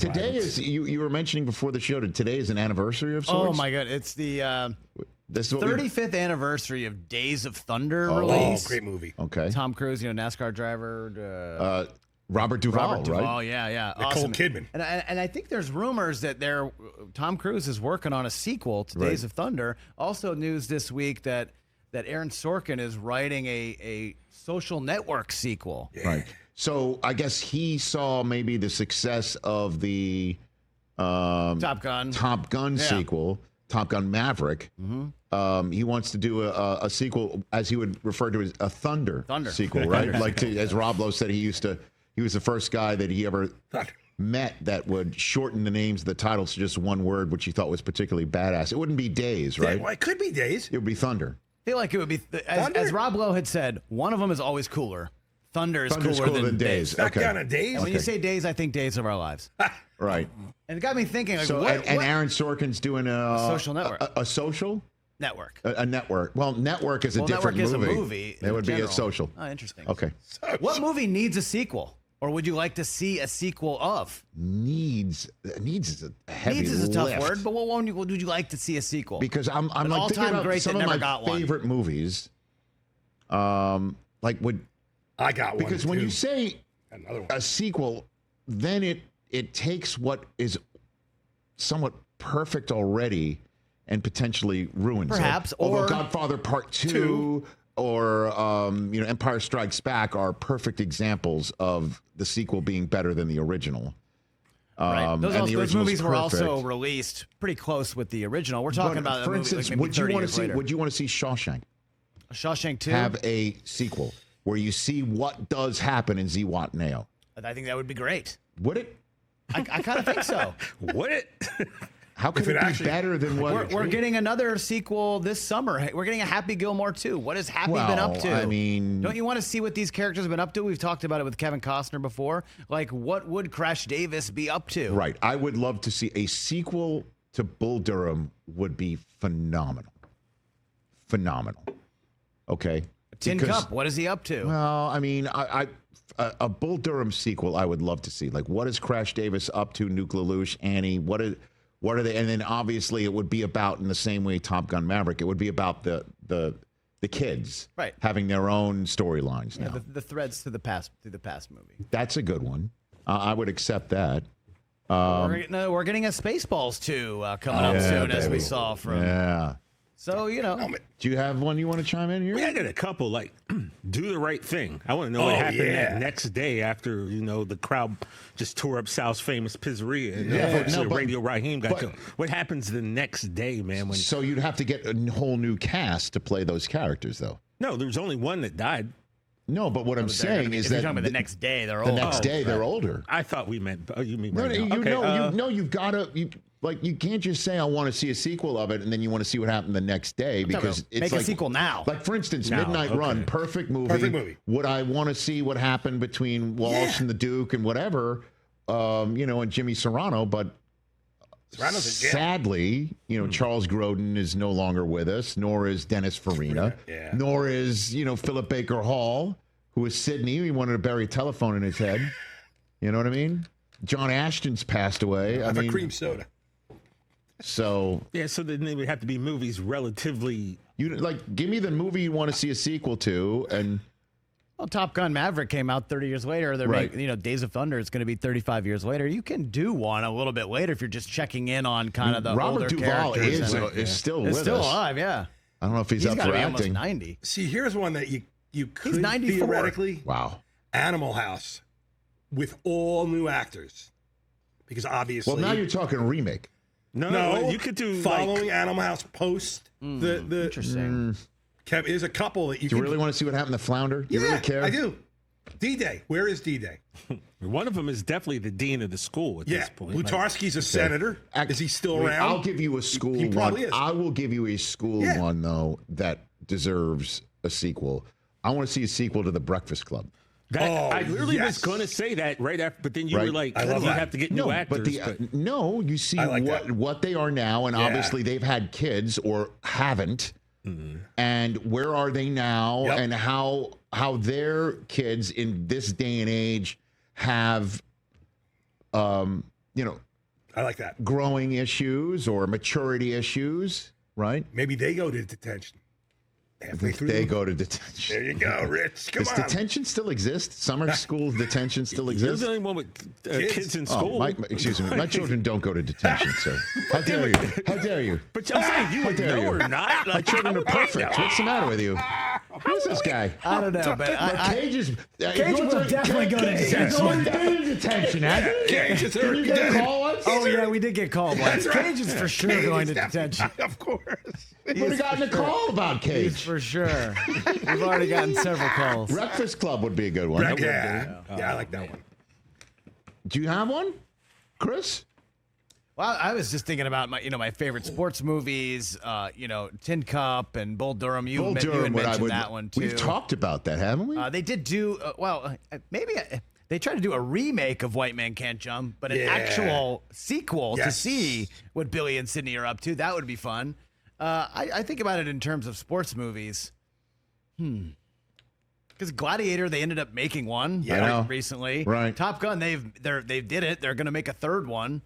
Today is, you were mentioning before the show, today is an anniversary of sorts? Oh, my God. It's the This is 35th anniversary of Days of Thunder release. Oh, great movie. Okay. Tom Cruise, NASCAR driver. Robert Duvall, Robert Duvall, right? yeah. Nicole Awesome. Kidman. And I think there's rumors that Tom Cruise is working on a sequel to Days of Thunder. Also news this week that Aaron Sorkin is writing a social network sequel. Yeah. Right. So I guess he saw maybe the success of the Top Gun sequel, Top Gun Maverick. Mm-hmm. He wants to do a sequel, as he would refer to as a Thunder sequel, right? Like as Rob Lowe said, he was the first guy that he ever met that would shorten the names of the titles to just one word, which he thought was particularly badass. It wouldn't be Days, right? Yeah, well, it could be Days. It would be Thunder. I feel like it would be, as Rob Lowe had said, one of them is always cooler. Thunder's cooler than Days. Back down to Days. And when you say Days, I think Days of Our Lives. Right. And it got me thinking, like, and Aaron Sorkin's doing a social network. A social network. A network. Well, network is a different movie. Network is a movie. It would general. be a social. Oh, interesting. Okay. What movie needs a sequel? Or would you like to see a sequel of? Needs is a heavy Needs is a tough lift. word, but what one would you like to see a sequel? Because I'm like all-time thinking about great some that of never my got one. favorite movies. I got one. Because when you say another one. a sequel, then it takes what is somewhat perfect already and potentially ruins Perhaps, it. Although or Godfather Part 2 or Empire Strikes Back are perfect examples of the sequel being better than the original. Right. Those movies were perfect. also released pretty close with the original. We're talking about, for instance, like would you want to see? later. Would you want to see Shawshank? Shawshank 2? Have a sequel where you see what does happen in Zihuatanejo. I think that would be great. Would it? I kind of think so. Would it? How could it be better than what? We're getting another sequel this summer. We're getting a Happy Gilmore 2. What has Happy been up to? I mean, don't you want to see what these characters have been up to? We've talked about it with Kevin Costner before. Like, what would Crash Davis be up to? Right. I would love to see a sequel to Bull Durham. Would be phenomenal. Phenomenal. Okay. Tin Cup. What is he up to? Well, I mean, a Bull Durham sequel, I would love to see. Like, what is Crash Davis up to? Nuke LaLoosh, Annie. What are they? And then obviously it would be about, in the same way Top Gun Maverick, it would be about the kids having their own storylines now. The threads through the past movie. That's a good one. I would accept that. We're getting a Spaceballs 2 coming up soon, as we saw from. Yeah. So, do you have one you want to chime in here? Yeah, I got a couple. Like, do the right thing. I want to know what happened that next day after the crowd just tore up Sal's famous pizzeria and Radio Raheem got killed. What happens the next day, man? So you'd have to get a whole new cast to play those characters, though. No, there's only one that died. No, but what I'm saying is that you're talking about the next day, they're older. The next day, they're older. I thought we meant. Oh, you mean no? right now. You've got to. Like, you can't just say I want to see a sequel of it and then you want to see what happened the next day, because it's make like a sequel now. Like, for instance, Midnight Run, perfect movie. Perfect movie. Would I want to see what happened between Walsh and the Duke and whatever, and Jimmy Serrano? But sadly, Charles Grodin is no longer with us, nor is Dennis Farina, nor is Philip Baker Hall, who is Sydney. He wanted to bury a telephone in his head. You know what I mean? John Ashton's passed away. I mean, cream soda. So so then they would have to be movies relatively. Give me the movie you want to see a sequel to, and Top Gun Maverick came out 30 years later. They're making, Days of Thunder is going to be 35 years later. You can do one a little bit later if you're just checking in on kind of the Robert older Duvall characters. is still with us. Still alive, yeah. I don't know if he's up for be acting. Almost 90. See, here's one that you could 94. theoretically. Wow. Animal House with all new actors, because obviously. Well, now you're talking remake. No, you could do following Animal House post the interesting. There's a couple that you. Do you really want to see what happened to Flounder? Do you really care? I do. D-Day. Where is D-Day? One of them is definitely the dean of the school at this point. Lutarski's a senator. Is he still around? I'll give you a school he one. Probably is. I will give you a school one, though, that deserves a sequel. I want to see a sequel to The Breakfast Club. I literally was going to say that right after, but then you were like, you have to get new actors. You see what they are now, and obviously they've had kids or haven't. Mm-hmm. And where are they now, and how their kids in this day and age have I like that. growing issues or maturity issues, right? Maybe they go to detention. Halfway through. They go to detention. There you go, Rich. Come Does on. detention still exist? Summer school detention still You're exists? the only one with kids in school. Excuse me. My children don't go to detention, sir. How dare you? How dare you? But I'm saying you would dare know you? or not. My children are perfect. What's the matter with you? Who's this guy? I don't know, but Cage is... Cage will definitely go to detention. Detention, Cage is Did you get a call once? Oh, yeah, we did get called once. Cage is for sure Cage going is to detention. Of course. Would have gotten a call about He's Cage. for sure. We've already gotten several calls. Breakfast Club would be a good one. Yeah, I like that one. Do you have one, Chris? Well, I was just thinking about my favorite sports movies. Tin Cup and Bull Durham. You had mentioned that one too. We've talked about that, haven't we? They did do maybe they tried to do a remake of White Man Can't Jump, but an actual sequel to see what Billy and Sydney are up to. That would be fun. I think about it in terms of sports movies. Because Gladiator, they ended up making one recently. Right. Top Gun, they did it. They're going to make a third one.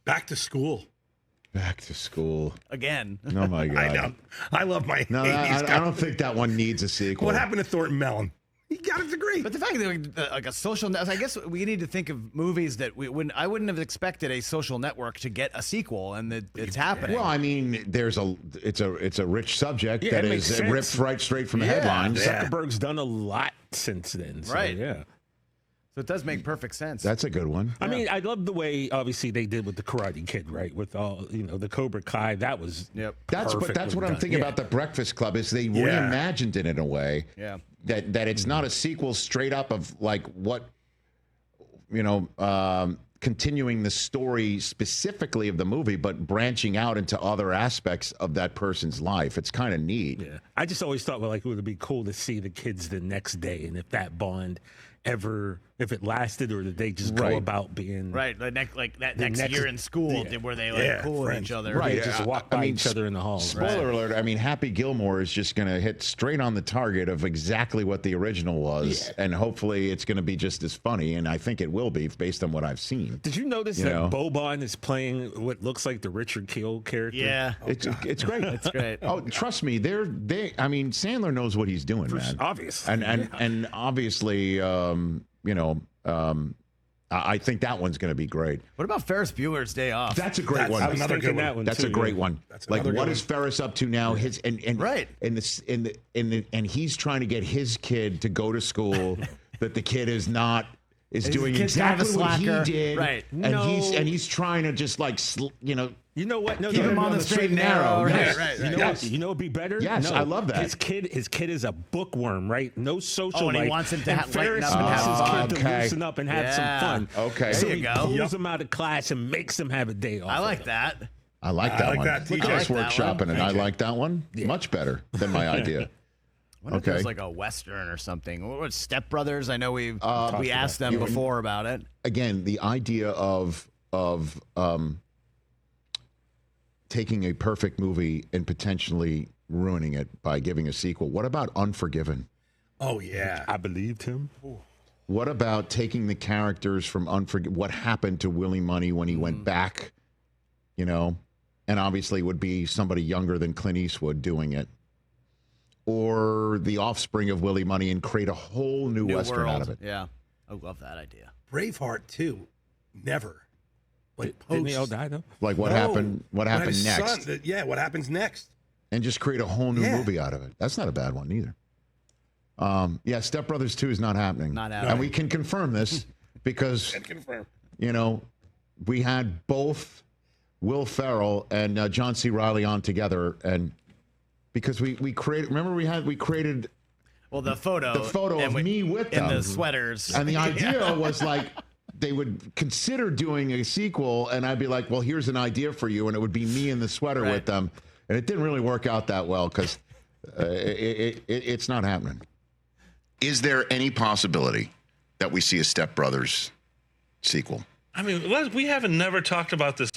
Back to school. Back to school. Again. Oh, my God. I know. I love my 80s I don't think that one needs a sequel. What happened to Thornton Mellon? He got a degree. But the fact that like a social network, I guess we need to think of movies that I wouldn't have expected a social network to get a sequel, and it's happening. Well, I mean, it's a rich subject Yeah, that it makes is sense. ripped right straight from the headlines. Zuckerberg's done a lot since then. So, Right. Yeah. So it does make perfect sense. That's a good one. I mean, I love the way, obviously, they did with the Karate Kid, right? With all, the Cobra Kai. That was That's what perfectly I'm done. thinking about the Breakfast Club is they reimagined it in a way that it's not a sequel straight up of like what continuing the story specifically of the movie, but branching out into other aspects of that person's life. It's kind of neat. Yeah. I just always thought, it would be cool to see the kids the next day, and if that bond if it lasted, or did they just go about being right, next year in school where they cool with each other, right? They just walk by each other in the halls. Spoiler alert! I mean, Happy Gilmore is just going to hit straight on the target of exactly what the original was, and hopefully it's going to be just as funny. And I think it will be based on what I've seen. Did you notice that Boban is playing what looks like the Richard Kiel character? Yeah, it's great. It's great. Oh, trust me, I mean, Sandler knows what he's doing, man. Obvious, and obviously, I think that one's going to be great. What about Ferris Bueller's Day Off? That's a great one. I was Another thinking good that one. That's too, a great one. Like, what is Ferris up to now? His and he's trying to get his kid to go to school that the kid is doing exactly what he did, right? And he's trying to just You know what? No, keep him on the straight and narrow. Right. You know what? You know, it'd be better. Yes, I love that. His kid is a bookworm, right? No social and life. he wants him to and lighten Ferris up and wants have his fun. kid to loosen up and have some fun. Okay, so there you he go. pulls him out of class and makes him have a day off. I like that. I like that like one. that, Look TJ. at us I like that workshopping, and I like that one Yeah. much better than my idea. What if there's like a Western or something? What Step Brothers? I know we asked them You- before about it. Again, the idea of taking a perfect movie and potentially ruining it by giving a sequel. What about Unforgiven? Oh, yeah. I believed him. What about taking the characters from Unforgiven? What happened to Willie Money when he went back, and obviously it would be somebody younger than Clint Eastwood doing it. Or the offspring of Willie Money and create a whole new Western world. out of it. Yeah. I love that idea. Braveheart, too. Never. Like, Didn't they all die though? Like what No. happened His next. son, what happens next? And just create a whole new Yeah. movie out of it. That's not a bad one either. Step Brothers 2 is not happening. Not happening. And we can confirm this because, Confirm. we had both Will Ferrell and John C. Reilly on together. And because we created, remember we created Well, the photo of me with in them. the sweaters. And the idea was like, they would consider doing a sequel, and I'd be like, well, here's an idea for you, and it would be me in the sweater with them. And it didn't really work out that well because it's not happening. Is there any possibility that we see a Step Brothers sequel? I mean, we haven't never talked about this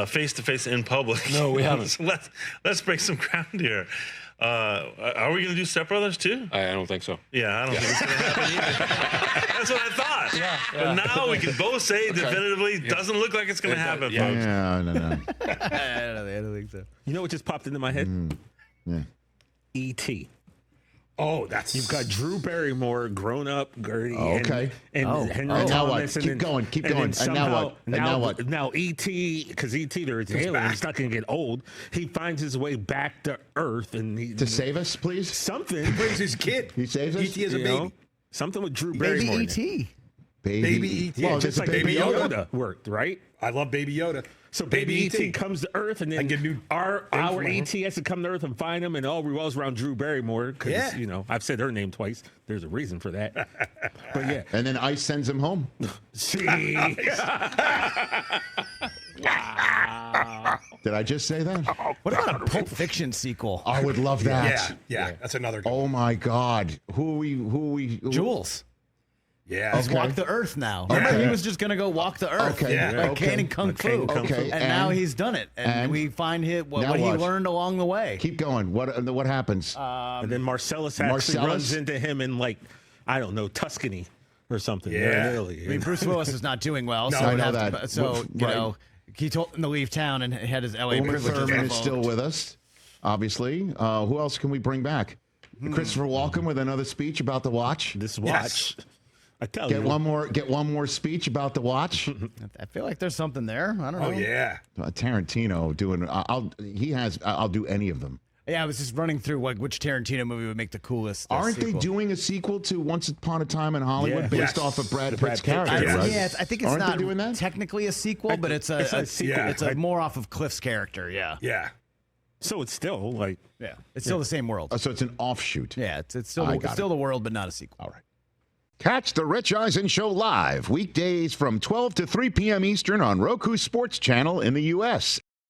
face to face in public. No, we haven't. So let's break some ground here. Are we going to do Step Brothers too? I don't think so. Yeah, I don't think it's going to happen either. That's what I thought. Yeah. But now we can both say definitively, doesn't look like it's going to happen, folks. Yeah, no. I don't think so. You know what just popped into my head? Yeah. E.T. Oh, that's You've got Drew Barrymore, grown up, Gertie, Okay. and Henry And now what? Thomas. And Keep then- going, keep and going. then And now somehow- what? And now what? Now E.T., because E.T. there's an alien, he's not going to get old. He finds his way back to Earth and To save us, please? something. brings his kid. He saves us? E.T. as a you baby. know? Something with Drew Baby Barrymore. in it. E.T. Baby E.T. Yeah, Well, just it's like a Baby Baby Yoda Yoda. worked, right? I love Baby Yoda. So Baby E.T. E.T. comes to Earth, and then get new our from E.T. has to come to Earth and find him, and it all revolves around Drew Barrymore. Because, Yeah. you know, I've said her name twice. There's a reason for that. But yeah. And then Ice sends him home. See? Did I just say that? What about a Pulp Fiction sequel? I would love that. Yeah, that's another good one. Oh my God. Who are we? Jules. Yeah. He's walked the earth now. Remember, he was just going to go walk the earth. Okay. Yeah. Like Okay. Kane and Kung Fu. Okay. And now he's done it. And we find what he what? learned along the way. Keep going. What happens? And then Marcellus actually runs into him in, like, I don't know, Tuscany or something. Yeah. They're in Italy. I mean, Bruce Willis is not doing well. No, so I he'd know have that. To, so, you Right. know, he told him to leave town and had his LA Uma privileges Thurman is revoked. still with us, obviously. Who else can we bring back? Christopher Walken with another speech about the watch. This watch. I tell Get you. one more speech about the watch. I feel like there's something there. I don't know. Oh, yeah. Tarantino doing. I'll do any of them. Yeah, I was just running through which Tarantino movie would make the coolest. Aren't they sequel. doing a sequel to Once Upon a Time in Hollywood Yeah. based Yes. off of Brad Pitt's Pitt character? character, Right? Yeah, I think it's Aren't not they doing that? technically a sequel, but it's a sequel. Yeah. It's more off of Cliff's character. Yeah, Yeah. So it's still, like, yeah. It's still the same world. So it's an offshoot. Yeah, it's still I got the world, but not a sequel. All right. Catch the Rich Eisen Show live weekdays from 12 to 3 p.m. Eastern on Roku Sports Channel in the U.S.